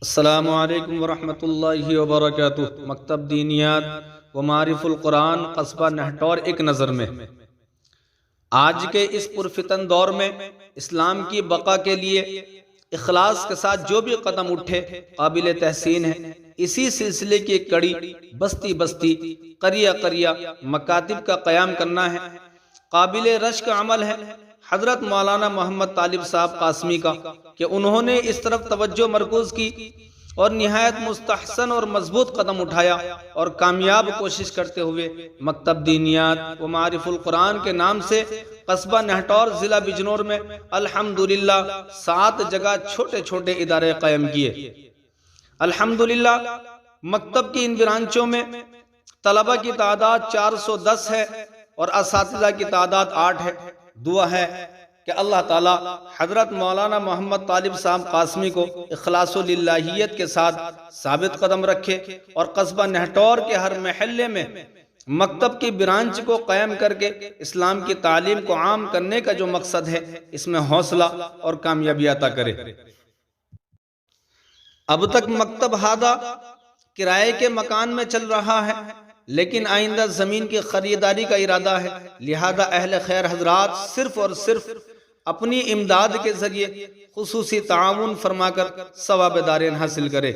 السلام علیکم ورحمۃ اللہ وبرکاتہ۔ مکتب دینیات و معارف القرآن قصبہ نہٹور ایک نظر میں آج کے اس پرفتن دور میں اسلام کی بقا کے لیے اخلاص کے ساتھ جو بھی قدم اٹھے قابل تحسین ہے۔ اسی سلسلے کی ایک کڑی بستی بستی قریہ قریہ مکاتب کا قیام کرنا ہے، قابل رشک عمل ہے حضرت مولانا محمد طالب صاحب قاسمی کا کہ انہوں نے اس طرف توجہ مرکوز کی اور نہایت مستحسن اور مضبوط قدم اٹھایا، اور کامیاب کوشش کرتے ہوئے مکتب دینیات و معارف القرآن کے نام سے قصبہ نہٹور ضلع بجنور میں الحمدللہ 7 جگہ چھوٹے چھوٹے ادارے قائم کیے۔ الحمدللہ مکتب کی ان برانچوں میں طلبہ کی تعداد 410 ہے اور اساتذہ کی تعداد 8 ہے۔ دعا ہے کہ اللہ تعالی حضرت مولانا محمد طالب صاحب قاسمی کو اخلاص و للہیت کے ساتھ ثابت قدم رکھے، اور قصبہ نہٹور کے ہر محلے میں مکتب کی برانچ کو قائم کر کے اسلام کی تعلیم کو عام کرنے کا جو مقصد ہے اس میں حوصلہ اور کامیابی عطا کرے۔ اب تک مکتب ہادہ کرائے کے مکان میں چل رہا ہے، لیکن آئندہ زمین کی خریداری کا ارادہ ہے، لہذا اہل خیر حضرات صرف اور صرف اپنی امداد کے ذریعے خصوصی تعاون فرما کر ثواب دارین حاصل کرے۔